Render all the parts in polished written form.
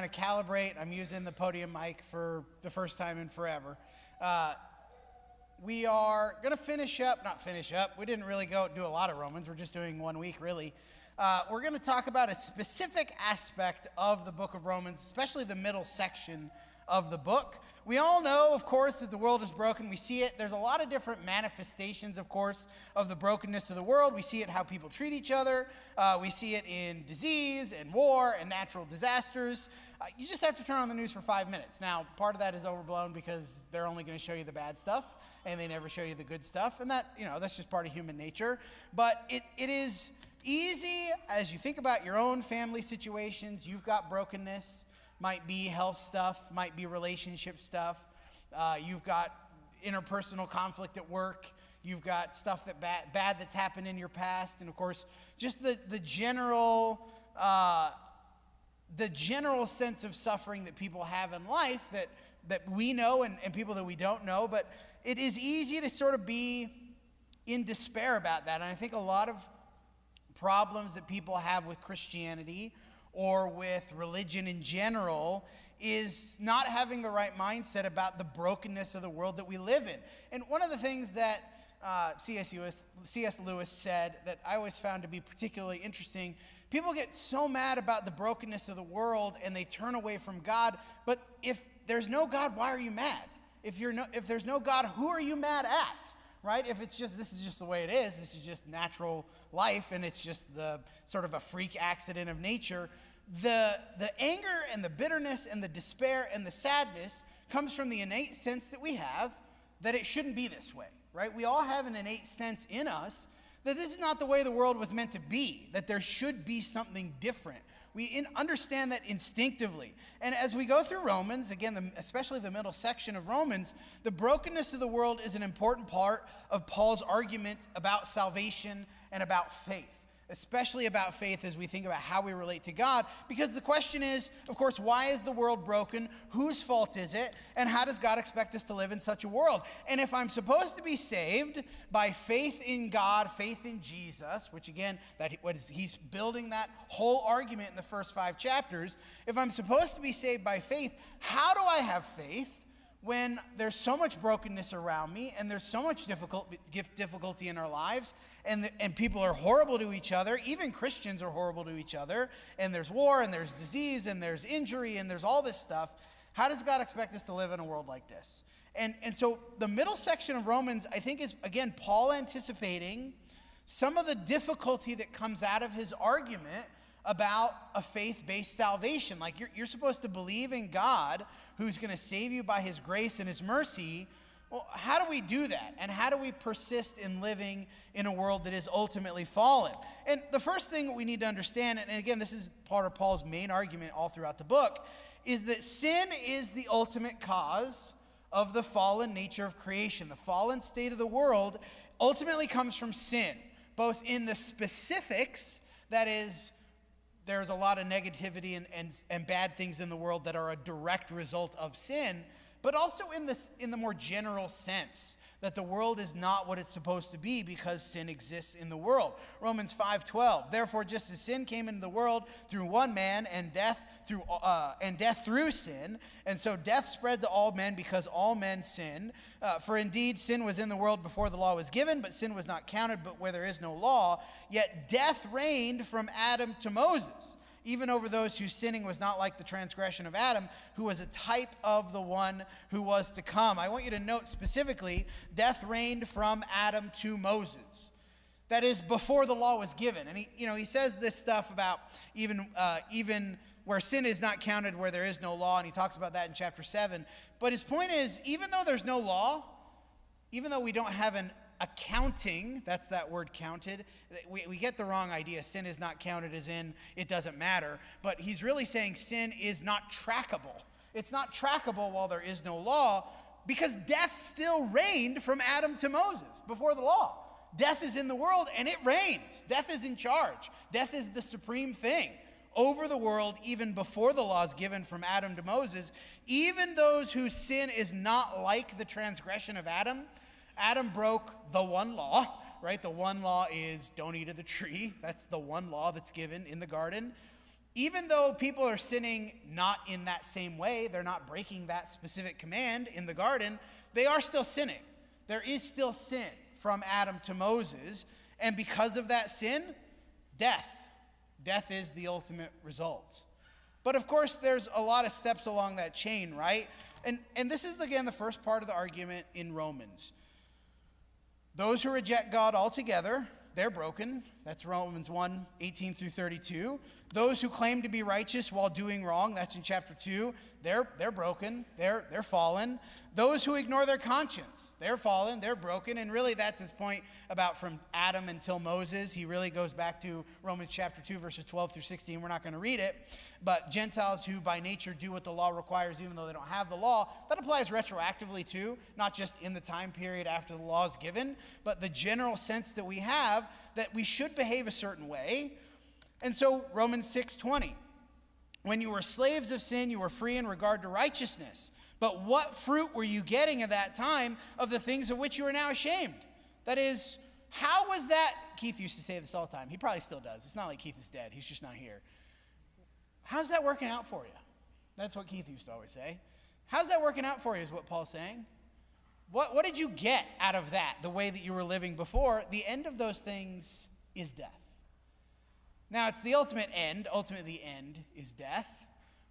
trying to calibrate. I'm using the podium mic for the first time in forever. We are going to not finish up. We didn't really go do a lot of Romans. We're just doing 1 week, really. We're going to talk about a specific aspect of the book of Romans, especially the middle section of the book. We all know, of course, that the world is broken. We see it. There's a lot of different manifestations, of course, of the brokenness of the world. We see it how people treat each other. We see it in disease and war and natural disasters. You just have to turn on the news for 5 minutes. Now, part of that is overblown because they're only going to show you the bad stuff, and they never show you the good stuff. And that's just part of human nature. But it is easy as you think about your own family situations. You've got brokenness. Might be health stuff, might be relationship stuff. You've got interpersonal conflict at work. You've got stuff bad that's happened in your past, and of course, just the general sense of suffering that people have in life that we know and people that we don't know. But it is easy to sort of be in despair about that, and I think a lot of problems that people have with Christianity or with religion in general is not having the right mindset about the brokenness of the world that we live in. And one of the things that C.S. Lewis said that I always found to be particularly interesting, people get so mad about the brokenness of the world and they turn away from God, but if there's no God, why are you mad? If there's no God, who are you mad at? Right? If it's just, this is just the way it is, this is just natural life, and it's just the sort of a freak accident of nature, the anger and the bitterness and the despair and the sadness comes from the innate sense that we have that it shouldn't be this way, right? We all have an innate sense in us that this is not the way the world was meant to be, that there should be something different. We understand that instinctively. And as we go through Romans, again, especially the middle section of Romans, the brokenness of the world is an important part of Paul's argument about salvation and about faith, especially about faith as we think about how we relate to God. Because the question is, of course, why is the world broken? Whose fault is it? And how does God expect us to live in such a world? And if I'm supposed to be saved by faith in God, faith in Jesus, which again, he's building that whole argument in the first 5 chapters. If I'm supposed to be saved by faith, how do I have faith when there's so much brokenness around me and there's so much difficulty in our lives and people are horrible to each other, even Christians are horrible to each other, and there's war and there's disease and there's injury and there's all this stuff? How does God expect us to live in a world like this? And so the middle section of Romans, I think, is, again, Paul anticipating some of the difficulty that comes out of his argument about a faith-based salvation. Like you're supposed to believe in God who's going to save you by his grace and his mercy. Well, how do we do that? And how do we persist in living in a world that is ultimately fallen? And the first thing that we need to understand, and again, this is part of Paul's main argument all throughout the book, is that sin is the ultimate cause of the fallen nature of creation. The fallen state of the world ultimately comes from sin, both in the specifics, that is, there's a lot of negativity and bad things in the world that are a direct result of sin, but also in the more general sense that the world is not what it's supposed to be because sin exists in the world. Romans 5:12, therefore just as sin came into the world through one man and death through sin, and so death spread to all men because all men sinned. For indeed sin was in the world before the law was given, but sin was not counted but where there is no law. Yet death reigned from Adam to Moses, even over those whose sinning was not like the transgression of Adam, who was a type of the one who was to come. I want you to note specifically, death reigned from Adam to Moses. That is, before the law was given. And he says this stuff about even where sin is not counted where there is no law, and he talks about that in chapter 7. But his point is, even though there's no law, even though we don't have an accounting, that's that word counted, we get the wrong idea. Sin is not counted as in it doesn't matter, but he's really saying sin is not trackable. It's not trackable while there is no law because death still reigned from Adam to Moses before the law. Death is in the world and it reigns. Death is in charge. Death is the supreme thing over the world even before the law is given from Adam to Moses. Even those whose sin is not like the transgression of Adam. Adam broke the one law, right? The one law is don't eat of the tree. That's the one law that's given in the garden. even though people are sinning not in that same way, they're not breaking that specific command in the garden, they are still sinning. There is still sin from Adam to Moses, and because of that sin, death. Death is the ultimate result. But of course, there's a lot of steps along that chain, right? And this is, again, the first part of the argument in Romans. Those who reject God altogether, they're broken. That's Romans 1, 18 through 32. Those who claim to be righteous while doing wrong, that's in chapter 2, they're broken, they're fallen. Those who ignore their conscience, they're fallen, they're broken. And really that's his point about from Adam until Moses. He really goes back to Romans chapter 2, verses 12 through 16. We're not going to read it. But Gentiles who by nature do what the law requires, even though they don't have the law, that applies retroactively too, not just in the time period after the law is given, but the general sense that we have that we should behave a certain way. And so Romans 6:20, when you were slaves of sin, you were free in regard to righteousness. But what fruit were you getting at that time of the things of which you are now ashamed? That is, how was that? Keith used to say this all the time. He probably still does. It's not like Keith is dead. He's just not here. How's that working out for you? That's what Keith used to always say. How's that working out for you is what Paul's saying. What did you get out of that, the way that you were living before? The end of those things is death. Now, it's the ultimate end. Ultimately, the end is death.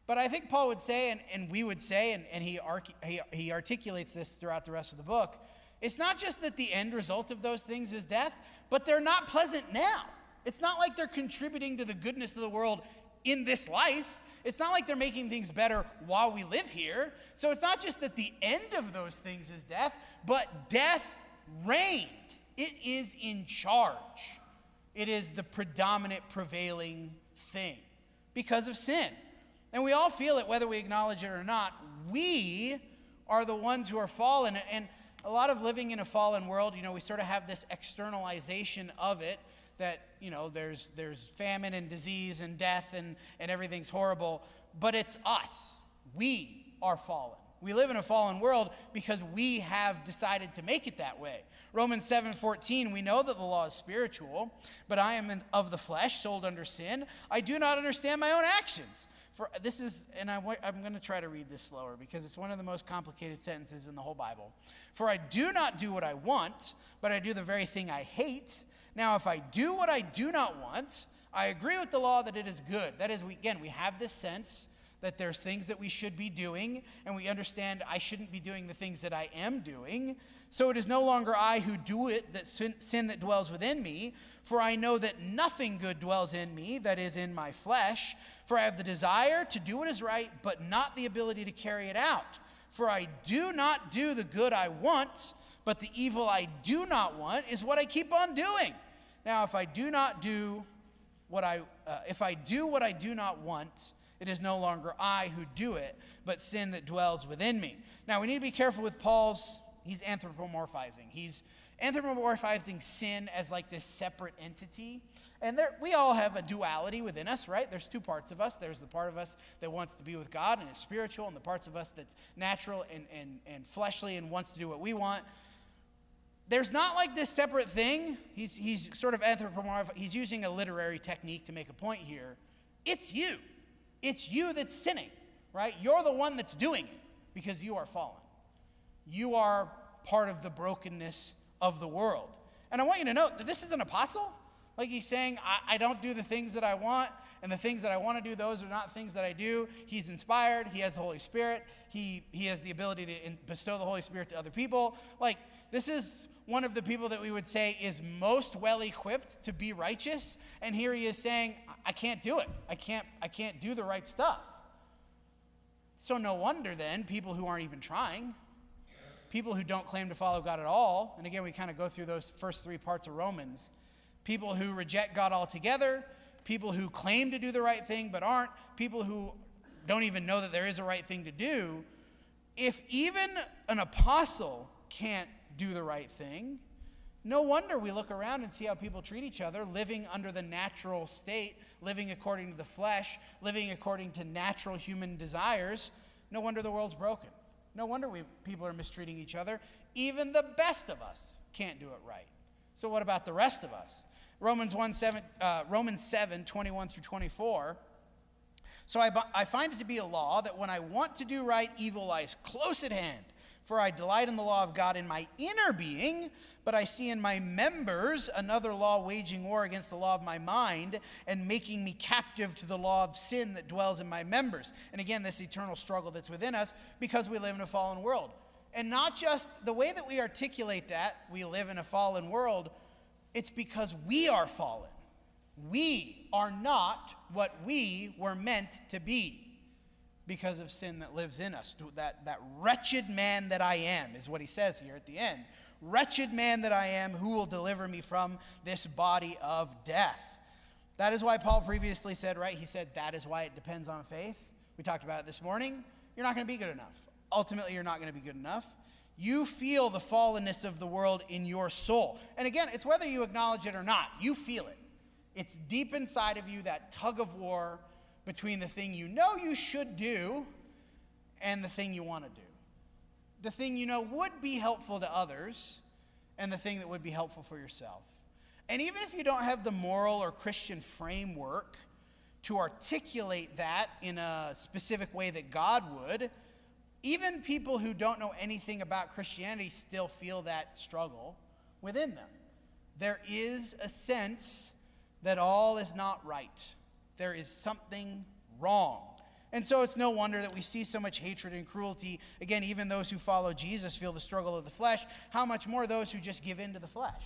But I think Paul would say, and we would say, and he articulates this throughout the rest of the book, it's not just that the end result of those things is death, but they're not pleasant now. It's not like they're contributing to the goodness of the world in this life. It's not like they're making things better while we live here. So it's not just that the end of those things is death, but death reigned. It is in charge. It is the predominant, prevailing thing because of sin. And we all feel it whether we acknowledge it or not. We are the ones who are fallen. And a lot of living in a fallen world, we sort of have this externalization of it that, there's famine and disease and death and everything's horrible. But it's us. We are fallen. We live in a fallen world because we have decided to make it that way. Romans 7:14, we know that the law is spiritual, but I am of the flesh, sold under sin. I do not understand my own actions. For this is, and I'm going to try to read this slower because it's one of the most complicated sentences in the whole Bible. For I do not do what I want, but I do the very thing I hate. Now, if I do what I do not want, I agree with the law that it is good. That is, we have this sense that there's things that we should be doing, and we understand I shouldn't be doing the things that I am doing. So it is no longer I who do it, that sin that dwells within me, for I know that nothing good dwells in me, that is in my flesh. For I have the desire to do what is right, but not the ability to carry it out. For I do not do the good I want, but the evil I do not want is what I keep on doing. Now, if I do what I do not want, it is no longer I who do it, but sin that dwells within me. Now, we need to be careful with he's anthropomorphizing. He's anthropomorphizing sin as like this separate entity. And we all have a duality within us, right? There's two parts of us. There's the part of us that wants to be with God and is spiritual, and the parts of us that's natural and fleshly and wants to do what we want. There's not like this separate thing. He's sort of anthropomorphic. He's using a literary technique to make a point here. It's you. It's you that's sinning, right? You're the one that's doing it because you are fallen. You are part of the brokenness of the world. And I want you to note that this is an apostle. Like he's saying, I don't do the things that I want, and the things that I want to do, those are not things that I do. He's inspired. He has the Holy Spirit. He has the ability to bestow the Holy Spirit to other people. Like, this is one of the people that we would say is most well-equipped to be righteous. And here he is saying, I can't do it. I can't do the right stuff. So no wonder then people who aren't even trying, people who don't claim to follow God at all, and again we kind of go through those first three parts of Romans, people who reject God altogether, people who claim to do the right thing but aren't, people who don't even know that there is a right thing to do. If even an apostle can't do the right thing, no wonder we look around and see how people treat each other, living under the natural state, living according to the flesh, living according to natural human desires. No wonder the world's broken. No wonder people are mistreating each other. Even the best of us can't do it right. So what about the rest of us? Romans 7, 21 through 24. So I find it to be a law that when I want to do right, evil lies close at hand. For I delight in the law of God in my inner being, but I see in my members another law waging war against the law of my mind and making me captive to the law of sin that dwells in my members. And again, this eternal struggle that's within us because we live in a fallen world. And not just the way that we articulate that, we live in a fallen world, it's because we are fallen. We are not what we were meant to be because of sin that lives in us. That wretched man that I am is what he says here at the end. Wretched man that I am, who will deliver me from this body of death? That is why Paul previously said, right? He said that is why it depends on faith. We talked about it this morning. You're not going to be good enough. Ultimately, you're not going to be good enough. You feel the fallenness of the world in your soul. And again, it's whether you acknowledge it or not. You feel it. It's deep inside of you, that tug of war between the thing you know you should do and the thing you want to do. The thing you know would be helpful to others and the thing that would be helpful for yourself. And even if you don't have the moral or Christian framework to articulate that in a specific way that God would, even people who don't know anything about Christianity still feel that struggle within them. There is a sense that all is not right. There is something wrong. And so it's no wonder that we see so much hatred and cruelty. Again, even those who follow Jesus feel the struggle of the flesh. How much more those who just give in to the flesh?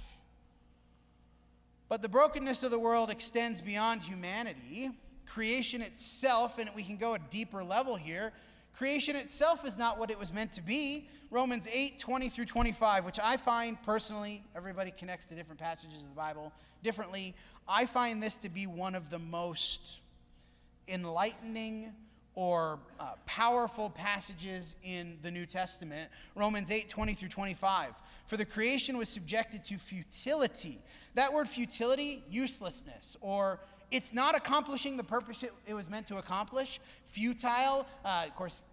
But the brokenness of the world extends beyond humanity. Creation itself, and we can go a deeper level here, creation itself is not what it was meant to be. Romans 8:20 through 25, which I find personally, everybody connects to different passages of the Bible differently. I find this to be one of the most enlightening or powerful passages in the New Testament. Romans 8:20 through 25. For the creation was subjected to futility. That word futility, uselessness, or it's not accomplishing the purpose it was meant to accomplish. Futile, of course,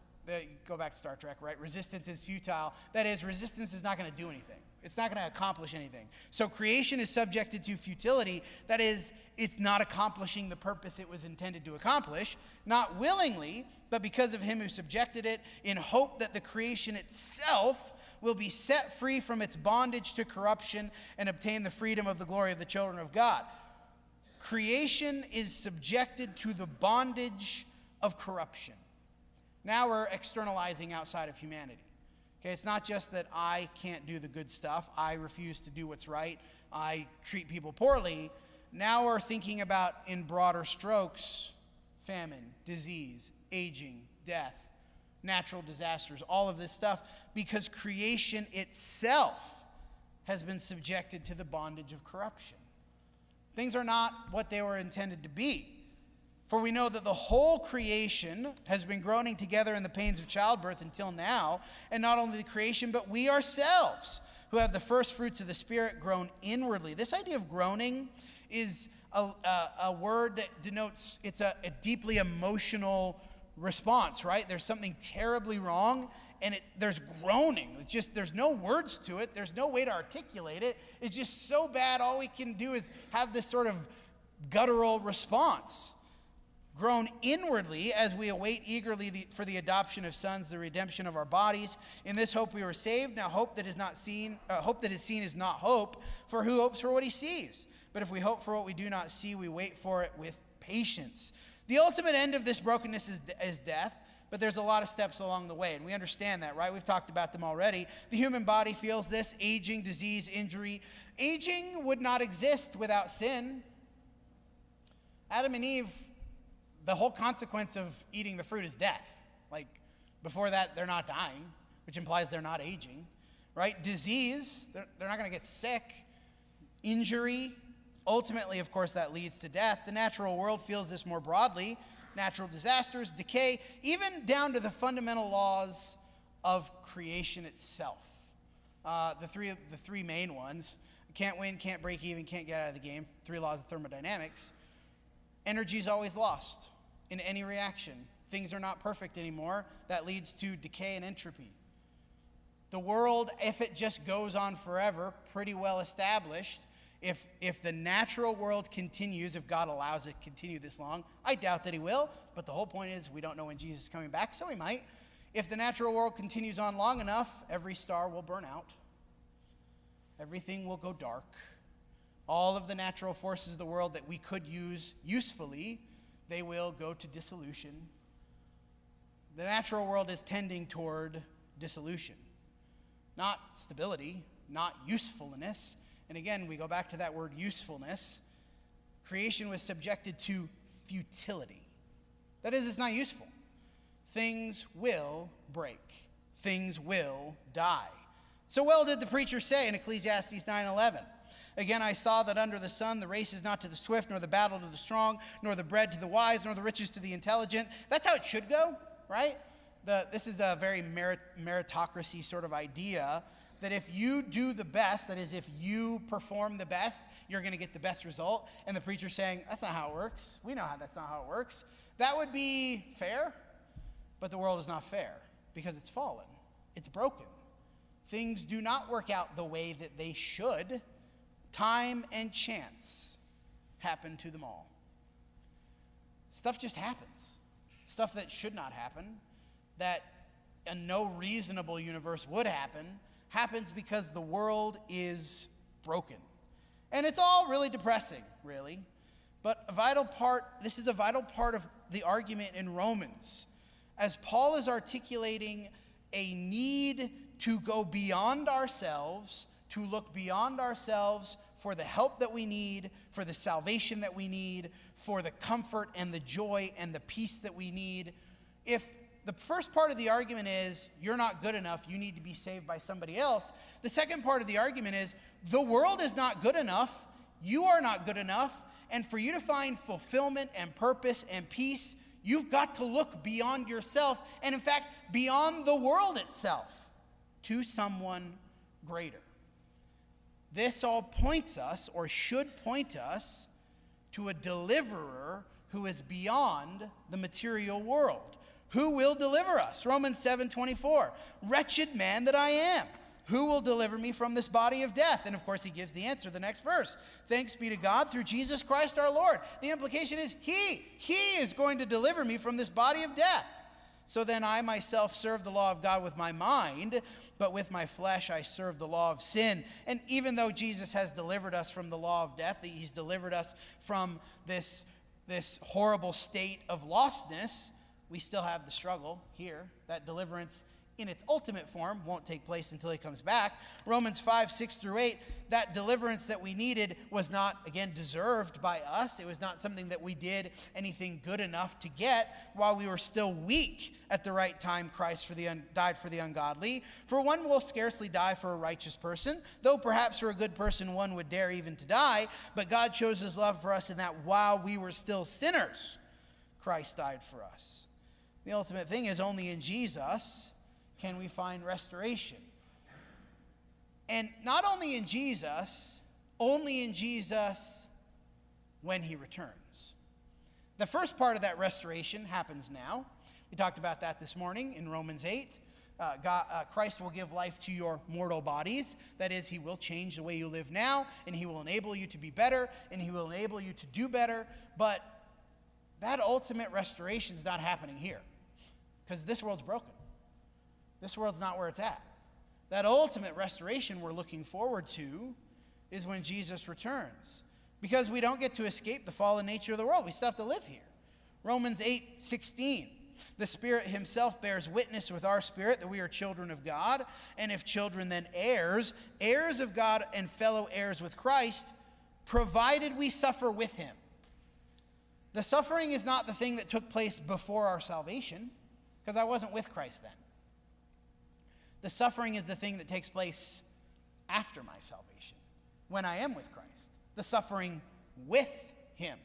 go back to Star Trek, right? Resistance is futile. That is, resistance is not going to do anything. It's not going to accomplish anything. So creation is subjected to futility. That is, it's not accomplishing the purpose it was intended to accomplish, not willingly, but because of him who subjected it, in hope that the creation itself will be set free from its bondage to corruption and obtain the freedom of the glory of the children of God. Creation is subjected to the bondage of corruption. Now we're externalizing outside of humanity. Okay, it's not just that I can't do the good stuff. I refuse to do what's right. I treat people poorly. Now we're thinking about, in broader strokes, famine, disease, aging, death, natural disasters, all of this stuff, because creation itself has been subjected to the bondage of corruption. Things are not what they were intended to be. For we know that the whole creation has been groaning together in the pains of childbirth until now, and not only the creation, but we ourselves, who have the first fruits of the Spirit, groan inwardly. This idea of groaning is a word that denotes it's a deeply emotional response, right? There's something terribly wrong, and there's groaning. It's just, there's no words to it. There's no way to articulate it. It's just so bad, all we can do is have this sort of guttural response. Groan inwardly as we await eagerly for the adoption of sons, the redemption of our bodies. In this hope we were saved. Now hope that is seen is not hope, for who hopes for what he sees? But if we hope for what we do not see, we wait for it with patience. The ultimate end of this brokenness is death, but there's a lot of steps along the way, and we understand that, right? We've talked about them already. The human body feels this: aging, disease, injury. Aging would not exist without sin. Adam and Eve, the whole consequence of eating the fruit is death. Like, before that, they're not dying, which implies they're not aging, right? Disease, they're not going to get sick. Injury, ultimately, of course, that leads to death. The natural world feels this more broadly. Natural disasters, decay, even down to the fundamental laws of creation itself. The three main ones: can't win, can't break even, can't get out of the game. 3 laws of thermodynamics. Energy is always lost in any reaction. Things are not perfect anymore. That leads to decay and entropy. The world, if it just goes on forever, pretty well established, If the natural world continues, if God allows it to continue this long, I doubt that he will, but the whole point is we don't know when Jesus is coming back, so he might. If the natural world continues on long enough, every star will burn out. Everything will go dark. All of the natural forces of the world that we could use usefully, they will go to dissolution. The natural world is tending toward dissolution, not stability, not usefulness. And again, we go back to that word usefulness. Creation was subjected to futility. That is, it's not useful. Things will break. Things will die. So well did the preacher say in Ecclesiastes 9:11. Again, I saw that under the sun the race is not to the swift, nor the battle to the strong, nor the bread to the wise, nor the riches to the intelligent. That's how it should go, right? This is a very meritocracy sort of idea, that if you do the best, that is, if you perform the best, you're going to get the best result. And the preacher's saying, that's not how it works. We know how that's not how it works. That would be fair, but the world is not fair because it's fallen. It's broken. Things do not work out the way that they should. Time and chance happen to them all. Stuff just happens. Stuff that should not happen, that in no reasonable universe would happen, happens because the world is broken. And it's all really depressing, really. But this is a vital part of the argument in Romans, as Paul is articulating a need to go beyond ourselves, to look beyond ourselves for the help that we need, for the salvation that we need, for the comfort and the joy and the peace that we need. If the first part of the argument is, you're not good enough, you need to be saved by somebody else, the second part of the argument is, the world is not good enough, you are not good enough, and for you to find fulfillment and purpose and peace, you've got to look beyond yourself, and in fact, beyond the world itself, to someone greater. This all points us, or should point us, to a deliverer who is beyond the material world. Who will deliver us? Romans 7:24. Wretched man that I am, who will deliver me from this body of death? And of course, he gives the answer, the next verse. Thanks be to God through Jesus Christ our Lord. The implication is He is going to deliver me from this body of death. So then I myself serve the law of God with my mind, but with my flesh I serve the law of sin. And even though Jesus has delivered us from the law of death, he's delivered us from this horrible state of lostness, we still have the struggle here. That deliverance in its ultimate form won't take place until he comes back. Romans 5:6-8, that deliverance that we needed was not, again, deserved by us. It was not something that we did anything good enough to get. While we were still weak at the right time, Christ died for the ungodly. For one will scarcely die for a righteous person, though perhaps for a good person one would dare even to die. But God shows his love for us in that while we were still sinners, Christ died for us. The ultimate thing is only in Jesus can we find restoration. And not only in Jesus when he returns. The first part of that restoration happens now. We talked about that this morning in Romans 8. Christ will give life to your mortal bodies. That is, he will change the way you live now, and he will enable you to be better, and he will enable you to do better. But that ultimate restoration is not happening here, because this world's broken. This world's not where it's at. That ultimate restoration we're looking forward to is when Jesus returns, because we don't get to escape the fallen nature of the world. We still have to live here. Romans 8:16. The Spirit himself bears witness with our spirit that we are children of God, and if children, then heirs, heirs of God and fellow heirs with Christ, provided we suffer with him. The suffering is not the thing that took place before our salvation, because I wasn't with Christ then. The suffering is the thing that takes place after my salvation, when I am with Christ. The suffering with him.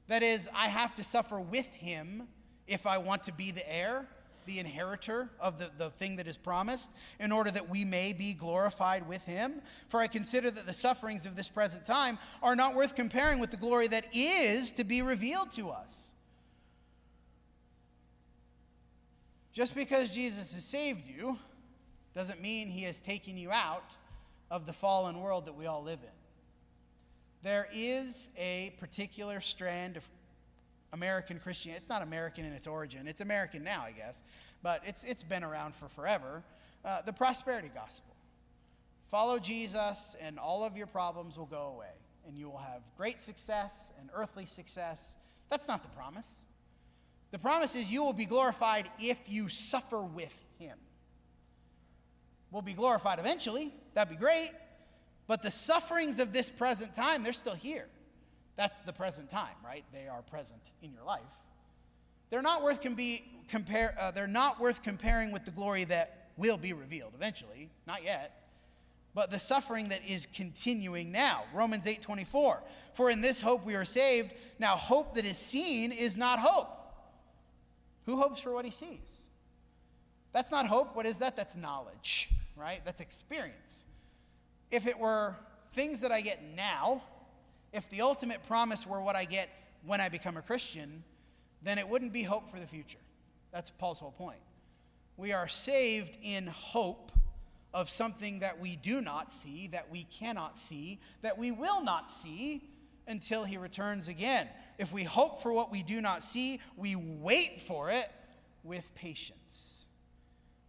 That is, I have to suffer with him if I want to be the heir, the inheritor of the thing that is promised, in order that we may be glorified with him. For I consider that the sufferings of this present time are not worth comparing with the glory that is to be revealed to us. Just because Jesus has saved you doesn't mean he has taken you out of the fallen world that we all live in. There is a particular strand of American Christianity. It's not American in its origin. It's American now, I guess. But it's been around for forever. The prosperity gospel. Follow Jesus and all of your problems will go away. And you will have great success and earthly success. That's not the promise. The promise is you will be glorified if you suffer with him. We'll be glorified eventually. That'd be great. But the sufferings of this present time, they're still here. That's the present time, right? They are present in your life. They're not worth comparing with the glory that will be revealed eventually. Not yet. But the suffering that is continuing now. Romans 8:24. For in this hope we are saved. Now hope that is seen is not hope. Who hopes for what he sees? That's not hope. What is that? That's knowledge, right? That's experience. If it were things that I get now, if the ultimate promise were what I get when I become a Christian, then it wouldn't be hope for the future. That's Paul's whole point. We are saved in hope of something that we do not see, that we cannot see, that we will not see until he returns again. If we hope for what we do not see, we wait for it with patience.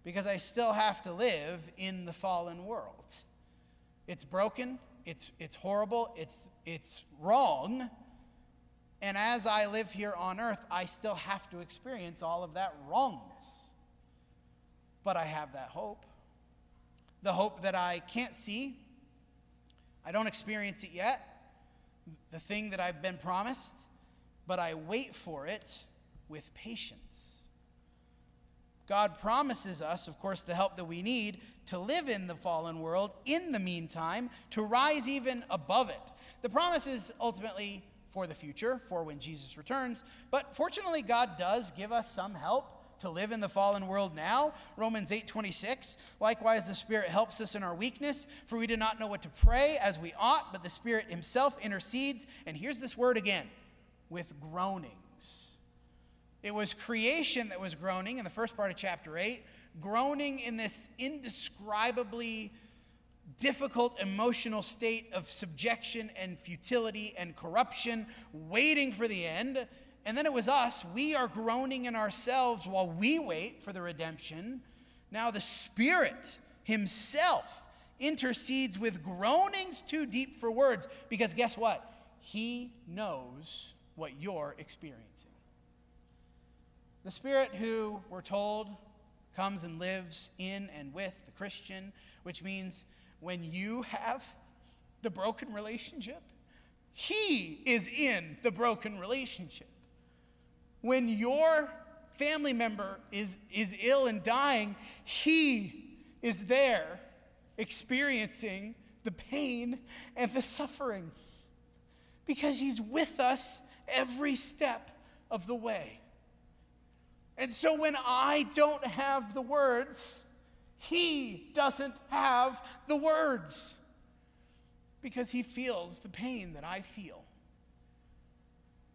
Because I still have to live in the fallen world. It's broken, it's horrible, it's wrong. And as I live here on earth, I still have to experience all of that wrongness. But I have that hope. The hope that I can't see. I don't experience it yet. The thing that I've been promised. But I wait for it with patience. God promises us, of course, the help that we need to live in the fallen world in the meantime, to rise even above it. The promise is ultimately for the future, for when Jesus returns. But fortunately, God does give us some help to live in the fallen world now. Romans 8:26. Likewise, the Spirit helps us in our weakness, for we do not know what to pray as we ought, but the Spirit himself intercedes. And here's this word again, with groanings. It was creation that was groaning in the first part of chapter 8, groaning in this indescribably difficult emotional state of subjection and futility and corruption, waiting for the end. And then it was us. We are groaning in ourselves while we wait for the redemption. Now the Spirit himself intercedes with groanings too deep for words, because guess what? He knows what you're experiencing. The Spirit who, we're told, comes and lives in and with the Christian, which means when you have the broken relationship, he is in the broken relationship. When your family member is ill and dying, he is there experiencing the pain and the suffering because he's with us every step of the way. And so when I don't have the words, he doesn't have the words because he feels the pain that I feel.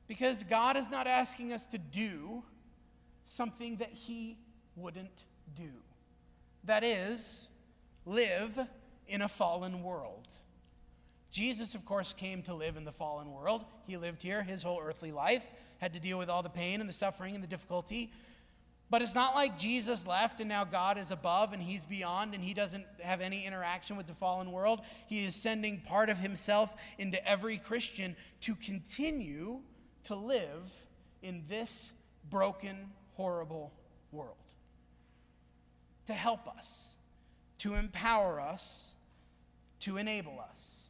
Because God is not asking us to do something that he wouldn't do. That is, live in a fallen world. Jesus, of course, came to live in the fallen world. He lived here his whole earthly life, had to deal with all the pain and the suffering and the difficulty. But it's not like Jesus left and now God is above and he's beyond and he doesn't have any interaction with the fallen world. He is sending part of himself into every Christian to continue to live in this broken, horrible world. To help us, to empower us, to enable us.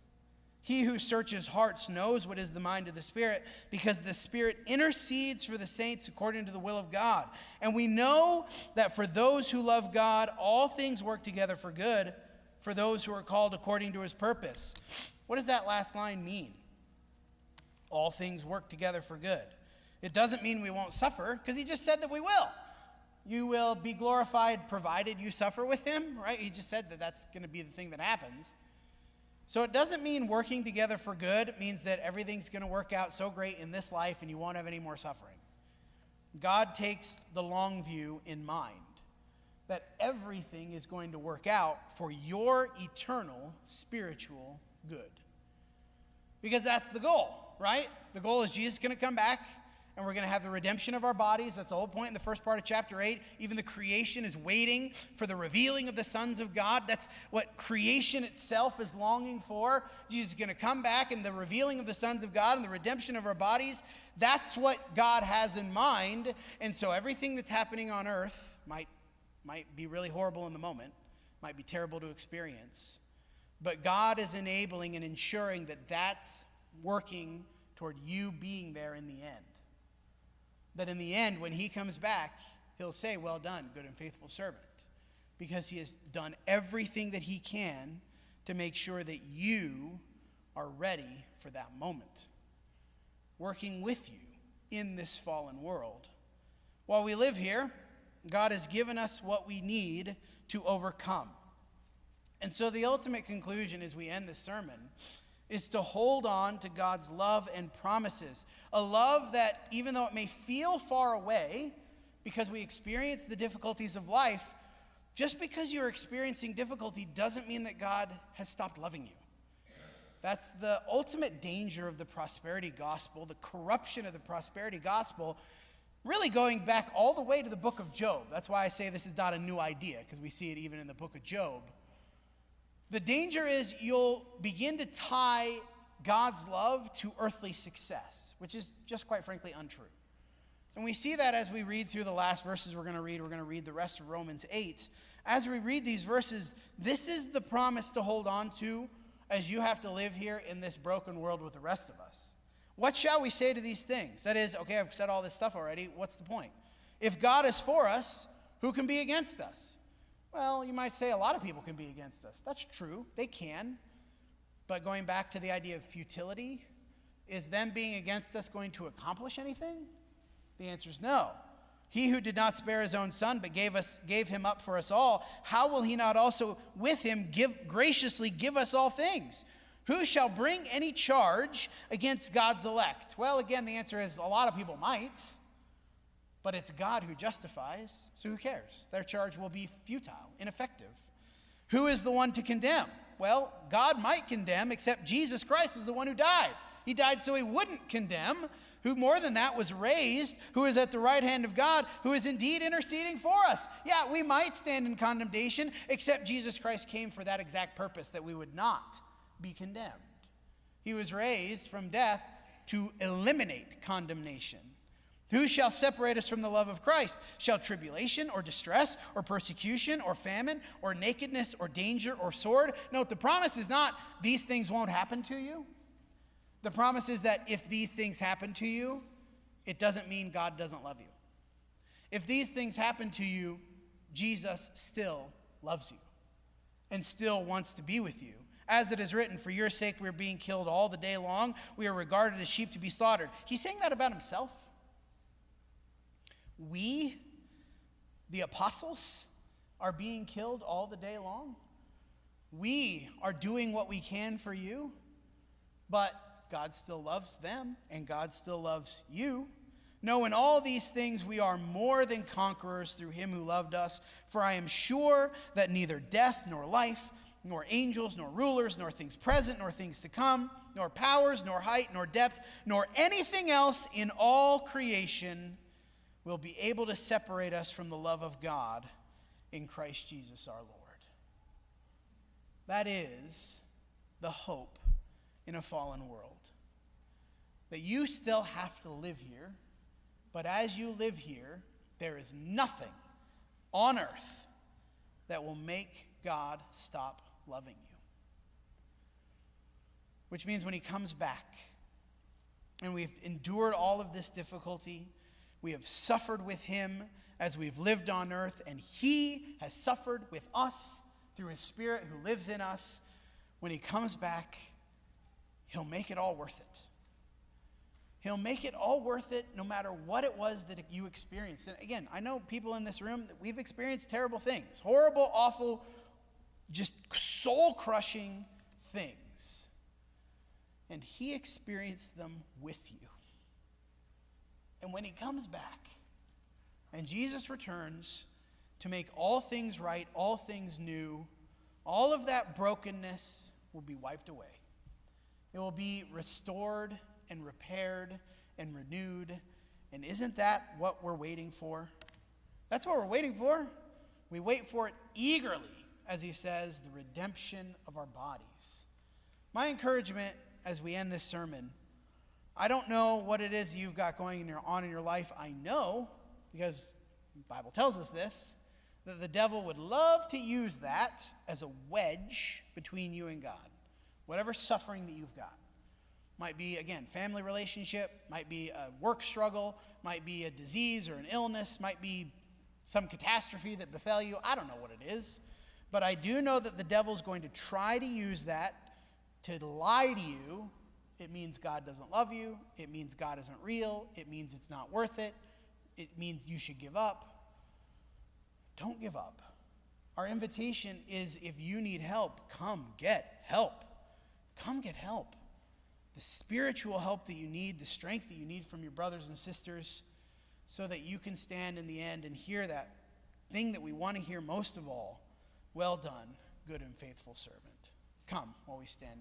He who searches hearts knows what is the mind of the Spirit, because the Spirit intercedes for the saints according to the will of God. And we know that for those who love God, all things work together for good, for those who are called according to his purpose. What does that last line mean? All things work together for good. It doesn't mean we won't suffer, because he just said that we will. You will be glorified provided you suffer with him, right? He just said that that's going to be the thing that happens. So it doesn't mean working together for good. It means that everything's going to work out so great in this life and you won't have any more suffering. God takes the long view in mind, that everything is going to work out for your eternal spiritual good. Because that's the goal, right? The goal is Jesus is going to come back, and we're going to have the redemption of our bodies. That's the whole point in the first part of chapter 8. Even the creation is waiting for the revealing of the sons of God. That's what creation itself is longing for. Jesus is going to come back, and the revealing of the sons of God and the redemption of our bodies, that's what God has in mind. And so everything that's happening on earth might be really horrible in the moment, might be terrible to experience. But God is enabling and ensuring that that's working toward you being there in the end. That in the end, when he comes back, he'll say, well done, good and faithful servant. Because he has done everything that he can to make sure that you are ready for that moment. Working with you in this fallen world. While we live here, God has given us what we need to overcome. And so the ultimate conclusion as we end this sermon is to hold on to God's love and promises. A love that, even though it may feel far away, because we experience the difficulties of life, just because you're experiencing difficulty doesn't mean that God has stopped loving you. That's the ultimate danger of the prosperity gospel, the corruption of the prosperity gospel, really going back all the way to the book of Job. That's why I say this is not a new idea, because we see it even in the book of Job. The danger is you'll begin to tie God's love to earthly success, which is just quite frankly untrue. And we see that as we read through the last verses we're going to read the rest of Romans 8. As we read these verses, this is the promise to hold on to as you have to live here in this broken world with the rest of us. What shall we say to these things? That is, okay, I've said all this stuff already. What's the point? If God is for us, who can be against us? Well, you might say a lot of people can be against us. That's true. They can. But going back to the idea of futility, is them being against us going to accomplish anything? The answer is no. He who did not spare his own son, but gave him up for us all, how will he not also with him graciously give us all things? Who shall bring any charge against God's elect? Well, again, the answer is a lot of people might. But it's God who justifies, so who cares? Their charge will be futile, ineffective. Who is the one to condemn? Well, God might condemn, except Jesus Christ is the one who died. He died so he wouldn't condemn. Who more than that was raised, who is at the right hand of God, who is indeed interceding for us. Yeah, we might stand in condemnation, except Jesus Christ came for that exact purpose, that we would not be condemned. He was raised from death to eliminate condemnation. Who shall separate us from the love of Christ? Shall tribulation or distress or persecution or famine or nakedness or danger or sword? Note, the promise is not these things won't happen to you. The promise is that if these things happen to you, it doesn't mean God doesn't love you. If these things happen to you, Jesus still loves you and still wants to be with you. As it is written, for your sake we are being killed all the day long. We are regarded as sheep to be slaughtered. He's saying that about himself. We, the apostles, are being killed all the day long. We are doing what we can for you, but God still loves them, and God still loves you. No, in all these things we are more than conquerors through him who loved us. For I am sure that neither death nor life, nor angels, nor rulers, nor things present, nor things to come, nor powers, nor height, nor depth, nor anything else in all creation will be able to separate us from the love of God in Christ Jesus our Lord. That is the hope in a fallen world. That you still have to live here, but as you live here, there is nothing on earth that will make God stop loving you. Which means when he comes back, and we've endured all of this difficulty, we have suffered with him as we've lived on earth, and he has suffered with us through his Spirit who lives in us. When he comes back, he'll make it all worth it. He'll make it all worth it no matter what it was that you experienced. And again, I know people in this room, that we've experienced terrible things. Horrible, awful, just soul-crushing things. And he experienced them with you. And when he comes back, and Jesus returns to make all things right, all things new, all of that brokenness will be wiped away. It will be restored and repaired and renewed. And isn't that what we're waiting for? That's what we're waiting for. We wait for it eagerly, as he says, the redemption of our bodies. My encouragement as we end this sermon, I don't know what it is you've got going on in your life. I know, because the Bible tells us this, that the devil would love to use that as a wedge between you and God. Whatever suffering that you've got. Might be, again, family relationship, might be a work struggle, might be a disease or an illness, might be some catastrophe that befell you. I don't know what it is. But I do know that the devil's going to try to use that to lie to you. It means God doesn't love you. It means God isn't real. It means it's not worth it. It means you should give up. Don't give up. Our invitation is, if you need help, come get help. Come get help. The spiritual help that you need, the strength that you need from your brothers and sisters, so that you can stand in the end and hear that thing that we want to hear most of all. Well done, good and faithful servant. Come while we stand.